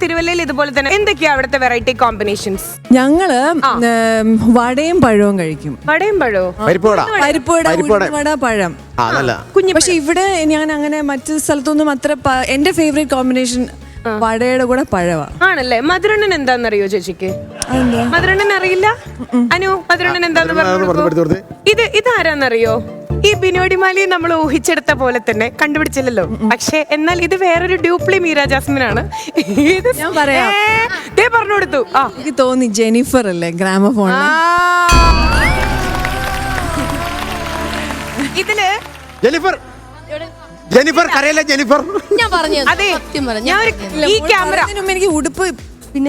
തിരുവല്ലയിൽ ഇതുപോലെ തന്നെ എന്തൊക്കെയാ അവിടുത്തെ വെറൈറ്റി കോമ്പിനേഷൻസ്? ഞങ്ങള് വടയും പഴവും കഴിക്കും. വടയും പഴവും, പരിപ്പുവട, പഴം. പക്ഷെ ഇവിടെ ഞാൻ അങ്ങനെ മറ്റു സ്ഥലത്തൊന്നും അത്ര എന്റെ ഫേവറേറ്റ് കോമ്പിനേഷൻ വടയുടെ കൂടെ പഴവാ. ആണല്ലേ? മധുരണ്ണൻ എന്താന്നറിയോ ചേച്ചിക്ക്? മധുരണ്ണൻ അറിയില്ല? അനു, മധുരണ്ണൻ എന്താന്ന് പറഞ്ഞു. ഇതാരാന്നറിയോ? ഈ ബിനോടിമാലിയെ നമ്മൾ ഊഹിച്ചെടുത്ത പോലെ തന്നെ കണ്ടുപിടിച്ചില്ലല്ലോ. പക്ഷെ എന്നാൽ ഇത് വേറൊരു ഡ്യൂപ്ലി മീര ജാസ്മിനാണ്. ഞാൻ പറയാം, പറഞ്ഞു കൊടുത്തു. എനിക്ക് തോന്നി ജെനിഫർ അല്ലേ ഗ്രാമഫോൺ. ഇതില് ജെനിഫർ കരയില്ല. ജെനിഫർ ഞാൻ പറഞ്ഞു. അതെ, ഈ ക്യാമറ എനിക്ക് ഉടുപ്പ്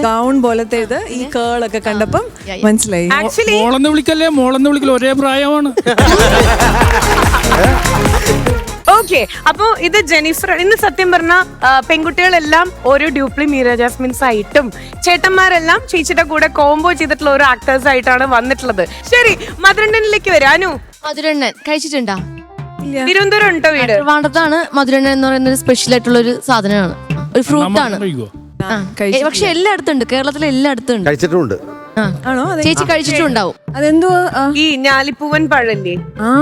ഗൗൺ പോലത്തെ ഇത് ഈ കേളൊക്കെ കണ്ടപ്പം മനസ്സിലായി. മോളെന്ന് വിളിക്കല്ലേ ഒരേ പ്രായമാണ്. ഓക്കെ, അപ്പൊ ഇത് ജെനിഫർ. ഇന്ന് സത്യം പറഞ്ഞ പെൺകുട്ടികളെല്ലാം ഓരോ ഡ്യൂപ്ലി മീര ജാസ്മിൻസ് ആയിട്ടും ചേട്ടന്മാരെല്ലാം ചേച്ചിയുടെ കൂടെ കോംബോ ചെയ്തിട്ടുള്ള ഓരോ ആക്ടേഴ്സ് ആയിട്ടാണ് വന്നിട്ടുള്ളത്. ശരി, മധുരണ്ണനിലേക്ക് വരാനു. മധുരണ്ണൻ കഴിച്ചിട്ടുണ്ടാ? തിരുവനന്തപുരം ഉണ്ടോ വീട്? ട്രിവാൻഡ്രത്താണ് മധുരണ്ണൻ എന്ന് പറയുന്ന ഒരു സ്പെഷ്യൽ ആയിട്ടുള്ള ഒരു സാധനമാണ്, ഒരു ഫ്രൂട്ട് ആണ്. പക്ഷെ എല്ലായിടത്തും ഉണ്ട്, കേരളത്തിലെ എല്ലായിടത്തും ഉണ്ട്. കഴിച്ചിട്ടുണ്ട്. ചേച്ചി കഴിച്ചിട്ടുണ്ടാവും. അതെന്തോ ഈ ഞാലിപ്പൂവൻ പഴല്ലേ?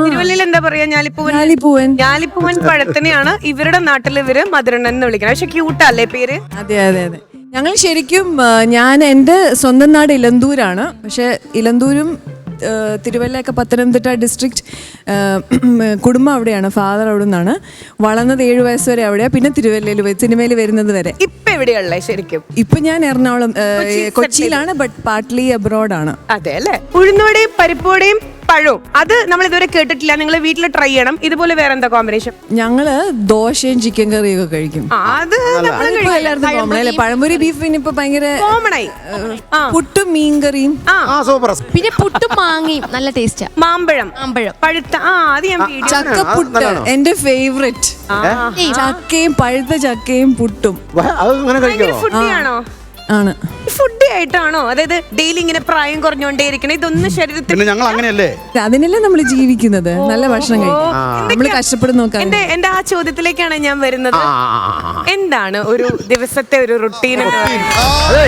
തിരുവല്ലയിൽ എന്താ പറയാ? ഞാലിപ്പൂവൻ പഴത്തിനെയാണ് ഇവരുടെ നാട്ടിൽ ഇവര് മധുരണ്ണൻ എന്ന് വിളിക്കുന്നത്. പക്ഷെ ക്യൂട്ടല്ലേ പേര്? അതെ അതെ അതെ. ഞങ്ങൾ ശരിക്കും ഞാൻ എൻ്റെ സ്വന്തം നാട് ഇലന്തൂരാണ്. പക്ഷെ ഇലന്തൂരും തിരുവല്ലയൊക്കെ പത്തനംതിട്ട ഡിസ്ട്രിക്ട് കുടുംബം അവിടെയാണ്. ഫാദർ അവിടെ നിന്നാണ്. വളർന്നത് 7 വയസ്സ് വരെ അവിടെയാണ്. പിന്നെ തിരുവല്ലയിൽ സിനിമയിൽ വരുന്നത് വരെ. ഇപ്പൊ എവിടെയുള്ളേ ശരിക്കും? ഇപ്പൊ ഞാൻ എറണാകുളം കൊച്ചിയിലാണ്, ബട്ട് പാർട്ട്ലി അബ്രോഡാണ്. അതെ അല്ലേ? ഉഴുന്നുവടയും പരിപ്പുവടയും പഴവും അത് നമ്മൾ ഇതുവരെ കേട്ടിട്ടില്ല. നിങ്ങൾ വീട്ടിൽ ട്രൈ ചെയ്യണം. ഇതുപോലെ വേറെ എന്താ കോമ്പിനേഷൻ? ഞങ്ങള് ദോശയും ചിക്കൻ കറിയും ഒക്കെ കഴിക്കും. പഴംപൊരി ബീഫ് ഇപ്പൊ ഭയങ്കര കോമണായി. പുട്ടും മീൻകറിയും, പിന്നെ പുട്ടും മാങ്ങയും നല്ല ടേസ്റ്റാ. മാമ്പഴം പഴുത്ത, അത് ഞാൻ ചക്കപ്പുട്ട് എന്റെ ഫേവറേറ്റ്. ചക്കയും പഴുത്ത ചക്കയും പുട്ടും. ഫുഡിയാണോ? ആണ്. ഫുഡി ആയിട്ടാണോ? അതായത് ഡെയിലി ഇങ്ങനെ പ്രായം കുറഞ്ഞോണ്ടേ ഇരിക്കണം, ഇതൊന്നും ശരീരത്തിൽ. ഞങ്ങൾ അങ്ങനെയല്ലേ, അതിനല്ലേ നമ്മൾ ജീവിക്കുന്നത്. നല്ല ഭക്ഷണം കഴിക്കും, നമ്മൾ കഷ്ടപ്പെടുന്നു. എന്റെ ആ ചോദ്യത്തിലേക്കാണ് ഞാൻ വരുന്നത്. എന്താണ് ഒരു ദിവസത്തെ ഒരു റുട്ടീൻ?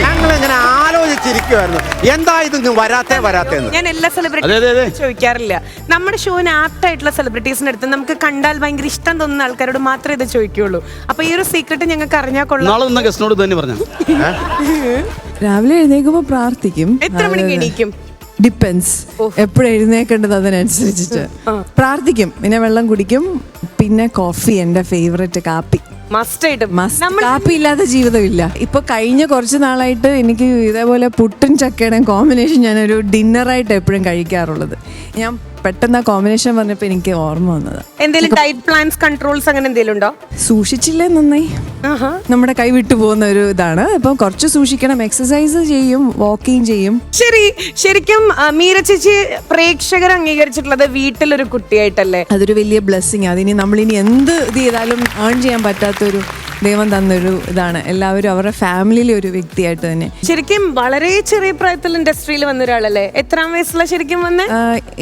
ഞങ്ങളിങ്ങനെ ആലോചിച്ചിരിക്കുവായിരുന്നു, എന്താ ഇത് വരാത്തെ. ഞാൻ എല്ലാ സെലിബ്രിറ്റീസും ചോദിക്കാറില്ല. നമ്മുടെ ഷോന് ആപ്റ്റ് ആയിട്ടുള്ള സെലിബ്രിറ്റീസിന്റെ അടുത്ത് നമുക്ക് കണ്ടാൽ ഭയങ്കര ഇഷ്ടം തോന്നുന്ന ആൾക്കാരോട് മാത്രമേ ഇത് ചോദിക്കുള്ളൂ. അപ്പൊ ഈ ഒരു സീക്രട്ട് ഞങ്ങൾക്ക് അറിഞ്ഞാൽ കൊള്ളാം. രാവിലെ എഴുന്നേക്കുമ്പോ പ്രാർത്ഥിക്കും. എത്ര മണിക്ക് എണീക്കും? ഡിപ്പെൻസ്, എപ്പോഴും എഴുന്നേക്കേണ്ടത് അതിനനുസരിച്ചിട്ട് പ്രാർത്ഥിക്കും. പിന്നെ വെള്ളം കുടിക്കും. പിന്നെ കോഫി, എന്റെ ഫേവറേറ്റ് കാപ്പി. കാപ്പി ഇല്ലാത്ത ജീവിതമില്ല. ഇപ്പൊ കഴിഞ്ഞ കുറച്ച് നാളായിട്ട് എനിക്ക് ഇതേപോലെ പുട്ടും ചക്കയുടെയും കോമ്പിനേഷൻ ഞാനൊരു ഡിന്നറായിട്ട് എപ്പോഴും കഴിക്കാറുള്ളത്. ഞാൻ പെട്ടെന്ന് ആ കോമ്പിനേഷൻ പറഞ്ഞപ്പോ എനിക്ക് ഓർമ്മ വന്നത്. എന്തെങ്കിലും ഡയറ്റ് പ്ലാൻസ്, കൺട്രോൾസ് അങ്ങനെ എന്തെങ്കിലും ഉണ്ടോ? സൂക്ഷിച്ചില്ലേ നന്നായി നമ്മുടെ കൈ വിട്ടു പോകുന്ന ഒരു ഇതാണ്. ഇപ്പൊ കുറച്ച് സൂക്ഷിക്കണം. എക്സസൈസ് ചെയ്യും, വാക്കിംഗ് ചെയ്യും. ശരിക്കും മീര ചേച്ചി പ്രേക്ഷകർ അംഗീകരിച്ചിട്ടുള്ളത് വീട്ടിലൊരു കുട്ടിയായിട്ടല്ലേ? അതൊരു വലിയ ബ്ലെസ്സിങ്. അതിനി നമ്മളിനി എന്ത് ഇത് ചെയ്താലും ഏൺ ചെയ്യാൻ പറ്റാത്തൊരു ദൈവം തന്നൊരു ഇതാണ്. എല്ലാവരും അവരുടെ ഫാമിലിയിലെ ഒരു വ്യക്തിയായിട്ട് തന്നെ. ശരിക്കും വളരെ ചെറിയ പ്രായത്തിൽ ഇൻഡസ്ട്രിയിൽ വന്ന ഒരാളല്ലേ? എത്രാം വയസ്സില ശരിക്കും വന്ന്?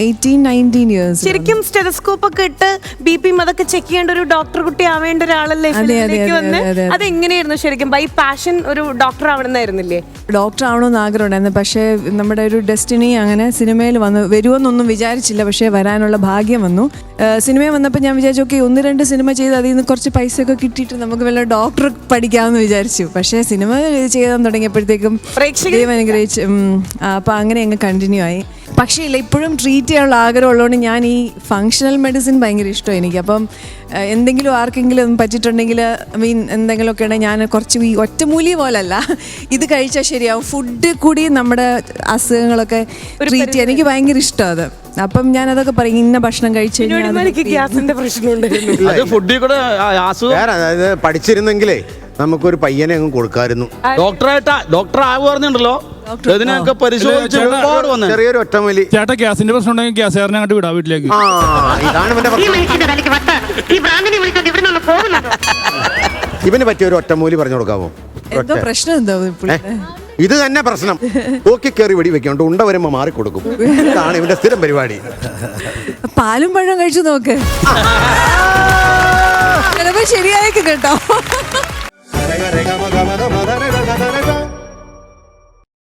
18-19 years. ശരിക്കും സ്റ്റെതസ്കോപ്പ് ഒക്കെ ഇട്ട് BP അതൊക്കെ ചെക്ക് ചെയ്യേണ്ട ഒരു ഡോക്ടർ കുട്ടി ആവേണ്ട ഒരാളല്ലേ? അതെങ്ങനെയായിരുന്നു ശരിക്കും? ബൈ പാഷൻ ഒരു ഡോക്ടർ ആവണമെന്നായിരുന്നില്ലേ? ഡോക്ടർ ആവണമെന്ന് ആഗ്രഹമുണ്ടായിരുന്നു. പക്ഷേ നമ്മുടെ ഒരു ഡെസ്റ്റിനി അങ്ങനെ സിനിമയിൽ വരുമെന്നൊന്നും വിചാരിച്ചില്ല. പക്ഷേ വരാനുള്ള ഭാഗ്യം വന്നു. സിനിമയിൽ വന്നപ്പോൾ ഞാൻ വിചാരിച്ചു, ഓക്കെ 1-2 സിനിമ ചെയ്ത് അതിൽ നിന്ന് കുറച്ച് പൈസയൊക്കെ കിട്ടിയിട്ട് നമുക്ക് വല്ല ഡോക്ടർ പഠിക്കാമെന്ന് വിചാരിച്ചു. പക്ഷേ സിനിമ ചെയ്യാൻ തുടങ്ങിയപ്പോഴത്തേക്കും ദൈവം അനുഗ്രഹിച്ചു. അപ്പം അങ്ങനെ അങ്ങ് കണ്ടിന്യൂ ആയി. പക്ഷേ ഇല്ല, ഇപ്പോഴും ട്രീറ്റ് ചെയ്യാനുള്ള ആഗ്രഹം ഉള്ളതുകൊണ്ട് ഞാൻ ഈ ഫങ്ഷണൽ മെഡിസിൻ ഭയങ്കര ഇഷ്ടമാണ് എനിക്ക്. അപ്പം എന്തെങ്കിലും ആർക്കെങ്കിലും പറ്റിയിട്ടുണ്ടെങ്കിൽ എന്തെങ്കിലുമൊക്കെ ഉണ്ടെങ്കിൽ ഞാൻ കുറച്ച് ഈ ഒറ്റമൂലി പോലല്ല, ഇത് കഴിച്ചാൽ ശരിയാവും. ഫുഡ് കൂടി നമ്മുടെ അസുഖങ്ങളൊക്കെ ട്രീറ്റ് ചെയ്യാൻ എനിക്ക് ഭയങ്കര ഇഷ്ടം അത്. അപ്പം ഞാൻ അതൊക്കെ പറയും, ഇന്ന ഭക്ഷണം കഴിച്ചു പഠിച്ചിരുന്നെങ്കിലേ നമുക്കൊരു പയ്യനെ അങ്ങ് കൊടുക്കായിരുന്നു. ഡോക്ടർ ആവുന്നുണ്ടല്ലോ. ചെറിയൊരു ഒറ്റമൂലി. ചേട്ടാ ഗ്യാസിന്റെ പ്രശ്നം ഉണ്ടെങ്കിൽ ഗ്യാസുകാരനെ അങ്ങോട്ട് വിടാം വീട്ടിലേക്ക്. ഇവന് പറ്റിയ ഒരു ഒറ്റമൂലി പറഞ്ഞു കൊടുക്കാമോ? പ്രശ്നം എന്താ? ഇത് തന്നെ പ്രശ്നം. ഓക്കി കയറി വെടി വെക്കോണ്ട് ഉണ്ട വരുമ്പോ മാറിക്കൊടുക്കും. ഇതാണ് ഇവന്റെ സ്ഥിരം പരിപാടി. പാലും പഴം കഴിച്ചു നോക്ക്, ചിലപ്പോ ശരിയായേക്കും കേട്ടോ.